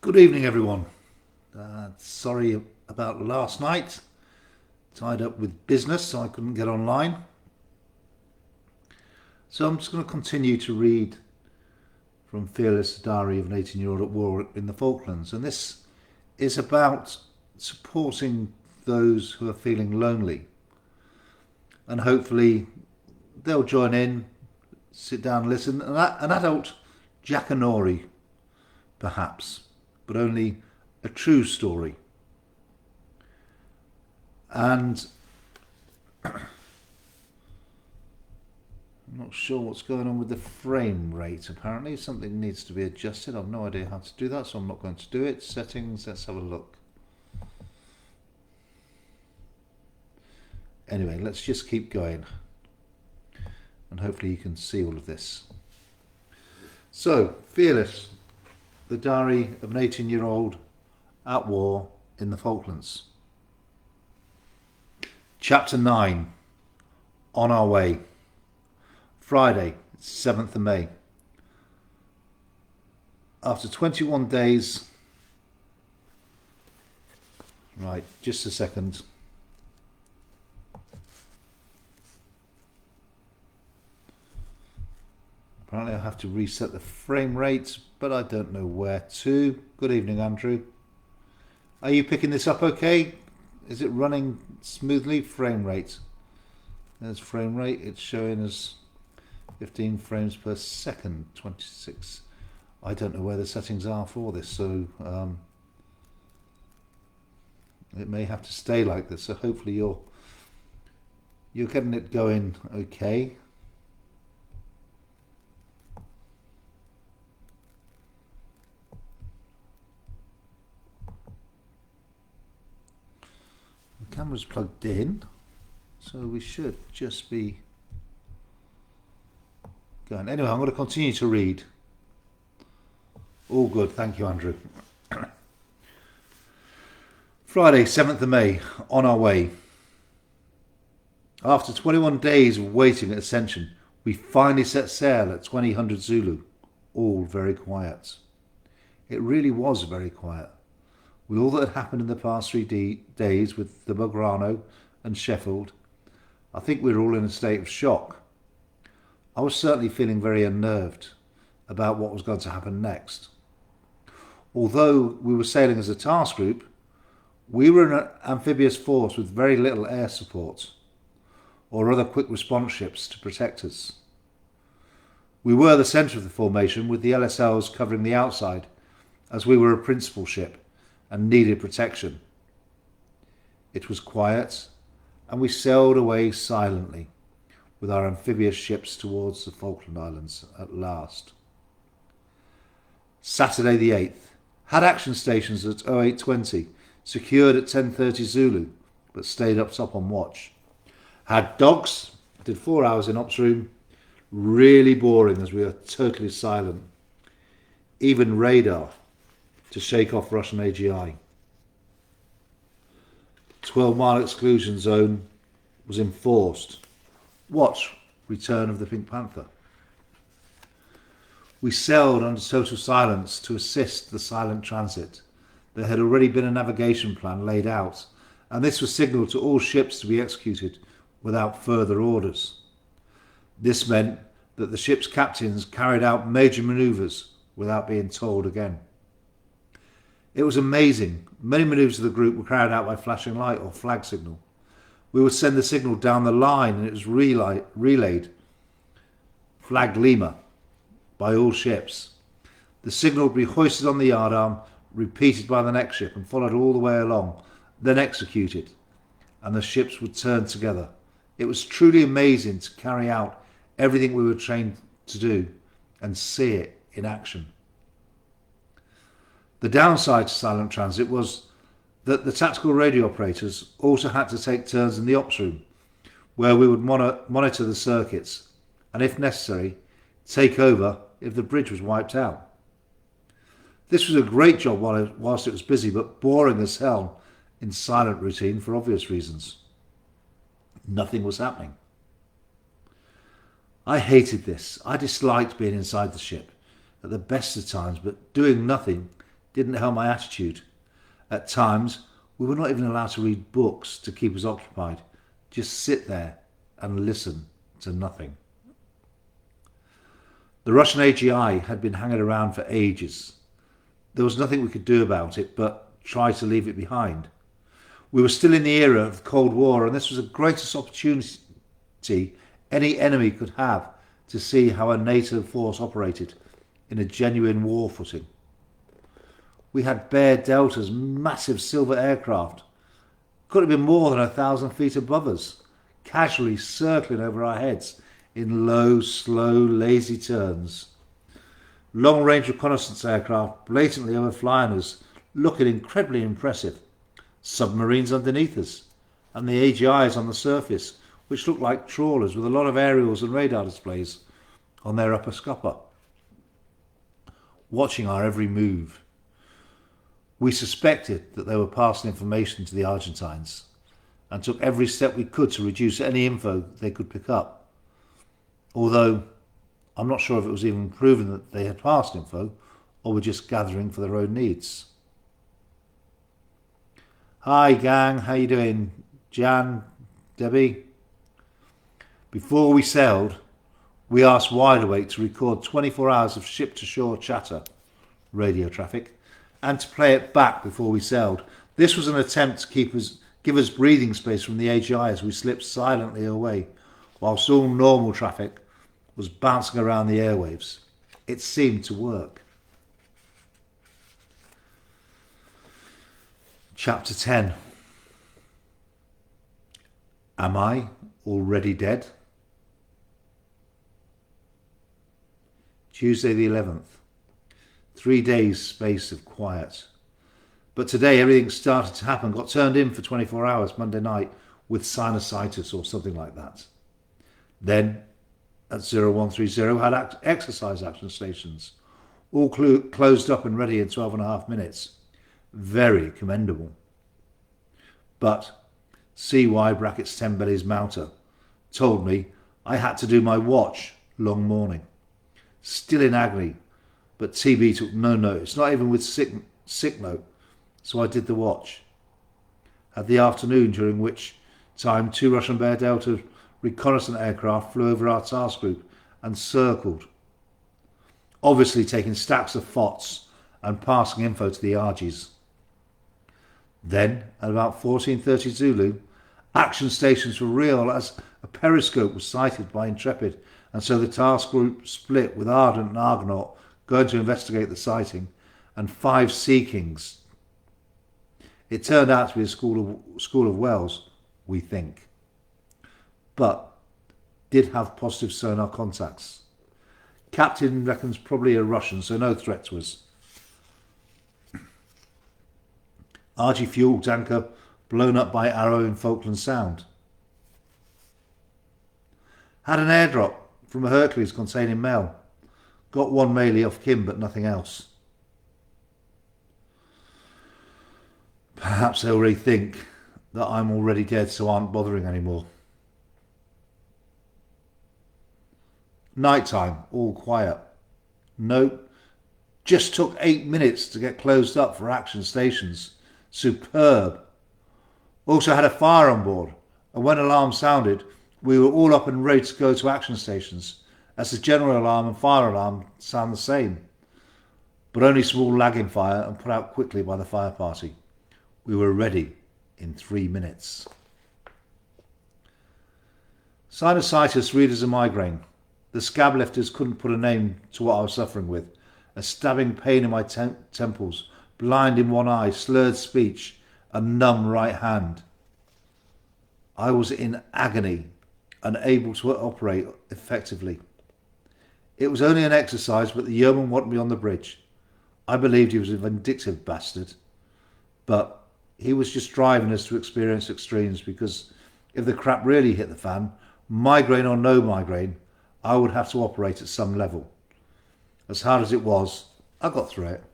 Good evening, everyone. Sorry about last night. Tied up with business, so I couldn't get online. So I'm just going to continue to read from Fearless Diary of an 18-year-old at war in the Falklands. And this is about supporting those who are feeling lonely. And hopefully they'll join in, sit down and listen. An adult Jackanory, perhaps, but only a true story. And I'm not sure what's going on with the frame rate. Apparently something needs to be adjusted. I've no idea how to do that, so I'm not going to do it. Settings, let's have a look. Anyway, let's just keep going. And hopefully you can see all of this. So, Fearless, the diary of an 18-year-old at war in the Falklands. Chapter 9. On our way. Friday, 7th of May. After 21 days... Right, just a second. Apparently I have to reset the frame rate, but I don't know where to. Good evening, Andrew. Are you picking this up okay? Is it running smoothly? Frame rate. There's frame rate. It's showing as 15 frames per second, 26. I don't know where the settings are for this, so it may have to stay like this. So hopefully you're getting it going okay. The camera's plugged in, so we should just be going. Anyway, I'm going to continue to read. All good, thank you, Andrew. Friday, 7th of May, on our way. After 21 days of waiting at Ascension, we finally set sail at 2000 Zulu, all very quiet. It really was very quiet. With all that had happened in the past 3 days with the Bugrano and Sheffield, I think we were all in a state of shock. I was certainly feeling very unnerved about what was going to happen next. Although we were sailing as a task group, we were an amphibious force with very little air support or other quick response ships to protect us. We were the centre of the formation with the LSLs covering the outside as we were a principal ship and needed protection. It was quiet, and we sailed away silently with our amphibious ships towards the Falkland Islands at last. Saturday the 8th. Had action stations at 0820, secured at 10:30 Zulu, but stayed up top on watch. Had dogs, did 4 hours in ops room, really boring as we were totally silent. Even radar to shake off Russian AGI. 12-mile exclusion zone was enforced. Watch return of the Pink Panther. We sailed under total silence to assist the silent transit. There had already been a navigation plan laid out, and this was signalled to all ships to be executed without further orders. This meant that the ship's captains carried out major manoeuvres without being told again. It was amazing. Many manoeuvres of the group were carried out by flashing light or flag signal. We would send the signal down the line and it was relayed, flag Lima, by all ships. The signal would be hoisted on the yardarm, repeated by the next ship and followed all the way along, then executed, and the ships would turn together. It was truly amazing to carry out everything we were trained to do and see it in action. The downside to silent transit was that the tactical radio operators also had to take turns in the ops room, where we would monitor the circuits and, if necessary, take over if the bridge was wiped out. This was a great job whilst it was busy, but boring as hell in silent routine for obvious reasons. Nothing was happening. I hated this. I disliked being inside the ship at the best of times, but doing nothing didn't help my attitude. At times, we were not even allowed to read books to keep us occupied. Just sit there and listen to nothing. The Russian AGI had been hanging around for ages. There was nothing we could do about it but try to leave it behind. We were still in the era of the Cold War, and this was the greatest opportunity any enemy could have to see how a NATO force operated in a genuine war footing. We had Bear Delta's massive silver aircraft. Could have been more than 1,000 feet above us, casually circling over our heads in low, slow, lazy turns. Long-range reconnaissance aircraft blatantly overflying us, looking incredibly impressive. Submarines underneath us, and the AGIs on the surface, which looked like trawlers with a lot of aerials and radar displays on their upper scupper, watching our every move. We suspected that they were passing information to the Argentines and took every step we could to reduce any info they could pick up. Although I'm not sure if it was even proven that they had passed info or were just gathering for their own needs. Hi gang, how you doing? Jan, Debbie? Before we sailed, we asked Wideawake to record 24 hours of ship-to-shore chatter, radio traffic, and to play it back before we sailed. This was an attempt to give us breathing space from the AGI as we slipped silently away, whilst all normal traffic was bouncing around the airwaves. It seemed to work. Chapter 10. Am I already dead? Tuesday the 11th. 3 days space of quiet. But today everything started to happen, got turned in for 24 hours Monday night with sinusitis or something like that. Then at 0130 had exercise action stations, all closed up and ready in 12.5 minutes. Very commendable. But CY brackets 10 bellies mounter told me I had to do my watch long morning. Still in agony, but TB took no notice, not even with sick note, so I did the watch. Had the afternoon, during which time 2 Russian Bear Delta reconnaissance aircraft flew over our task group and circled, obviously taking stacks of FOTs and passing info to the Argies. Then, at about 14:30 Zulu, action stations were real as a periscope was sighted by Intrepid, and so the task group split, with Ardent and Argonaut going to investigate the sighting, and 5 Sea Kings. It turned out to be a school of whales, we think, but did have positive sonar contacts. Captain reckons probably a Russian, so no threat to us. RG fuel tanker blown up by Arrow in Falklands Sound. Had an airdrop from a Hercules containing mail. Got 1 mailie off Kim, but nothing else. Perhaps they'll really think that I'm already dead, so aren't bothering anymore. Nighttime, all quiet. Nope, just took 8 minutes to get closed up for action stations. Superb. Also had a fire on board, and when alarm sounded, we were all up and ready to go to action stations, as the general alarm and fire alarm sound the same, but only small lagging fire and put out quickly by the fire party. We were ready in 3 minutes. Sinusitis read as a migraine. The scab lifters couldn't put a name to what I was suffering with. A stabbing pain in my temples, blind in one eye, slurred speech, a numb right hand. I was in agony, unable to operate effectively. It was only an exercise, but the yeoman wanted me on the bridge. I believed he was a vindictive bastard, but he was just driving us to experience extremes, because if the crap really hit the fan, migraine or no migraine, I would have to operate at some level. As hard as it was, I got through it.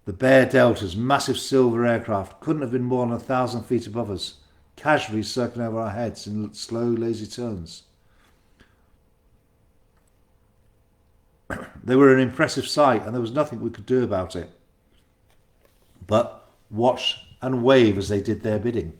The Bear Delta's massive silver aircraft couldn't have been more than 1,000 feet above us, casually circling over our heads in slow, lazy turns. They were an impressive sight and there was nothing we could do about it but watch and wave as they did their bidding.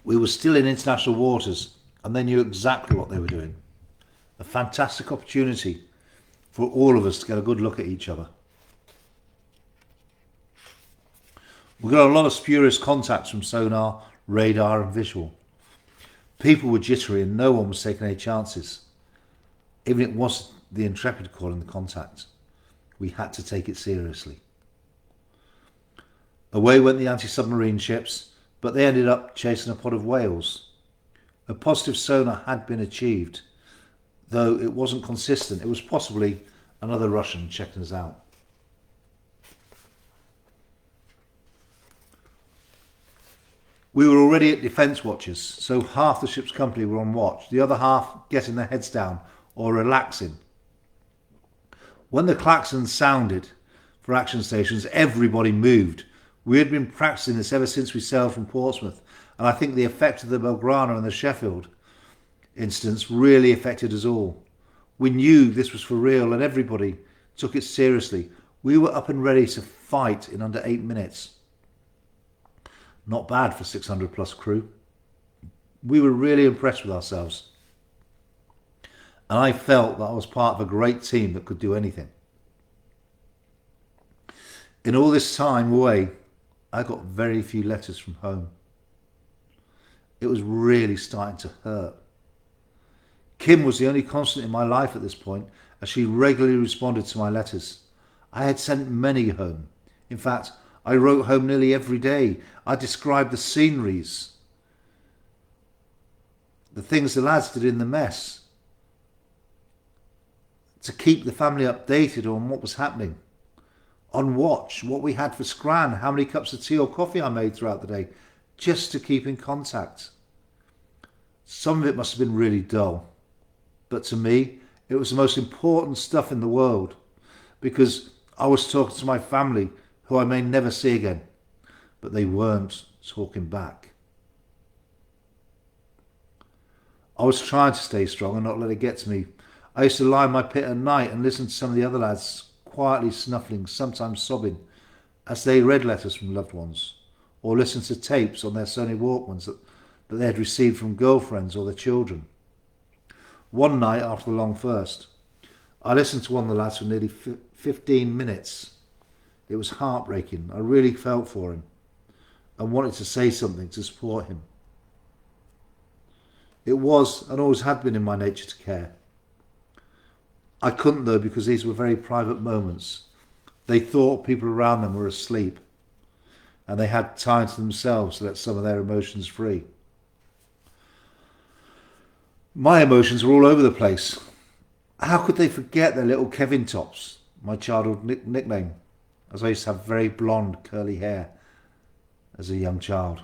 We were still in international waters and they knew exactly what they were doing. A fantastic opportunity for all of us to get a good look at each other. We got a lot of spurious contacts from sonar, radar and visual. People were jittery and no one was taking any chances. Even if it wasn't the Intrepid calling the contact, we had to take it seriously. Away went the anti-submarine ships, but they ended up chasing a pod of whales. A positive sonar had been achieved, though it wasn't consistent. It was possibly another Russian checking us out. We were already at defence watches, so half the ship's company were on watch, the other half getting their heads down or relaxing. When the klaxons sounded for action stations, everybody moved. We had been practicing this ever since we sailed from Portsmouth, and I think the effect of the Belgrano and the Sheffield instance really affected us all. We knew this was for real and everybody took it seriously. We were up and ready to fight in under 8 minutes. Not bad for 600 plus crew. We were really impressed with ourselves. And I felt that I was part of a great team that could do anything. In all this time away, I got very few letters from home. It was really starting to hurt. Kim was the only constant in my life at this point, as she regularly responded to my letters. I had sent many home. In fact, I wrote home nearly every day. I described the sceneries, the things the lads did in the mess, to keep the family updated on what was happening. On watch, what we had for scran, how many cups of tea or coffee I made throughout the day, just to keep in contact. Some of it must have been really dull, but to me, it was the most important stuff in the world, because I was talking to my family, who I may never see again, but they weren't talking back. I was trying to stay strong and not let it get to me. I used to lie in my pit at night and listen to some of the other lads quietly snuffling, sometimes sobbing, as they read letters from loved ones, or listened to tapes on their Sony Walkmans that they had received from girlfriends or their children. One night after the long first, I listened to one of the lads for nearly 15 minutes. It was heartbreaking. I really felt for him and wanted to say something to support him. It was and always had been in my nature to care. I couldn't though, because these were very private moments. They thought people around them were asleep and they had time to themselves to let some of their emotions free. My emotions were all over the place. How could they forget their little Kevin tops, my childhood nickname, as I used to have very blonde curly hair as a young child.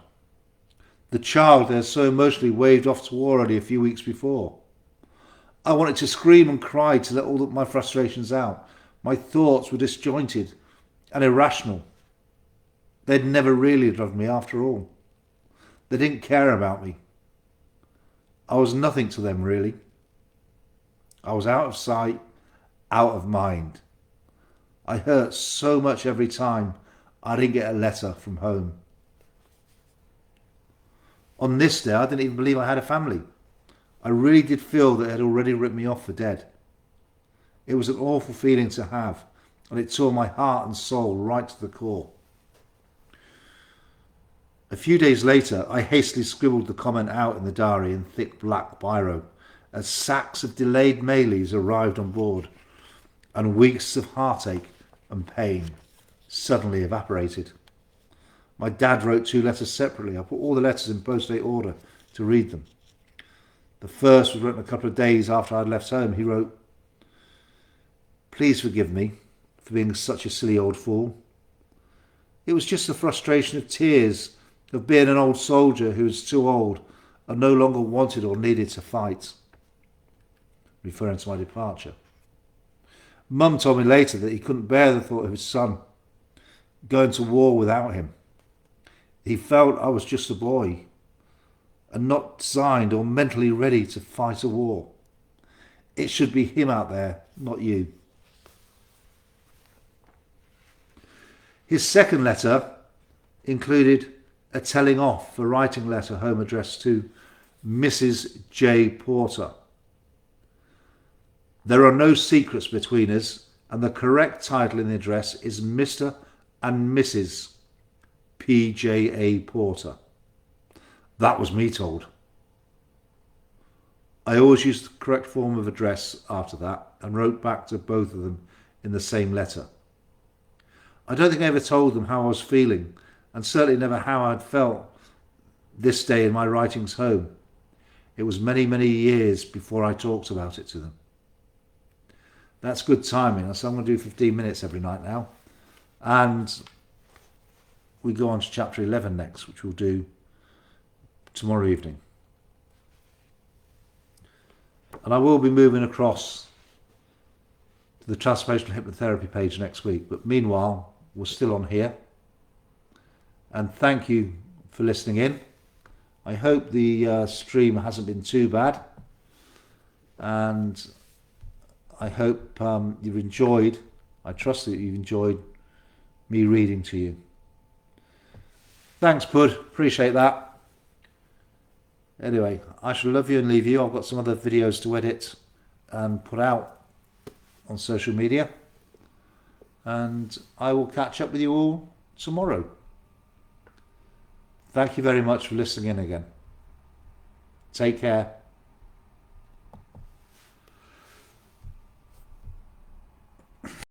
The child they had so emotionally waved off to war only a few weeks before. I wanted to scream and cry to let all of my frustrations out. My thoughts were disjointed and irrational. They'd never really loved me after all. They didn't care about me. I was nothing to them really. I was out of sight, out of mind. I hurt so much every time I didn't get a letter from home. On this day, I didn't even believe I had a family. I really did feel that it had already written me off for dead. It was an awful feeling to have, and it tore my heart and soul right to the core. A few days later, I hastily scribbled the comment out in the diary in thick black biro as sacks of delayed mailies arrived on board, and weeks of heartache and pain suddenly evaporated. My dad wrote 2 letters separately. I put all the letters in post-date order to read them. The first was written a couple of days after I'd left home. He wrote, "Please forgive me for being such a silly old fool. It was just the frustration of tears of being an old soldier who was too old and no longer wanted or needed to fight," referring to my departure. Mum told me later that he couldn't bear the thought of his son going to war without him. He felt I was just a boy and not designed or mentally ready to fight a war. It should be him out there, not you. His second letter included a telling off for writing letter home addressed to Mrs. J. Porter. There are no secrets between us, and the correct title in the address is Mr. and Mrs. P.J.A. Porter. That was me told. I always used the correct form of address after that and wrote back to both of them in the same letter. I don't think I ever told them how I was feeling, and certainly never how I'd felt this day in my writings home. It was many, many years before I talked about it to them. That's good timing. So I'm going to do 15 minutes every night now. And we go on to chapter 11 next, which we'll do tomorrow evening. And I will be moving across to the transformational hypnotherapy page next week. But meanwhile, we're still on here. And thank you for listening in. I hope the stream hasn't been too bad. And I hope you've enjoyed, I trust that you've enjoyed me reading to you. Thanks, Pud. Appreciate that. Anyway, I shall love you and leave you. I've got some other videos to edit and put out on social media. And I will catch up with you all tomorrow. Thank you very much for listening in again. Take care.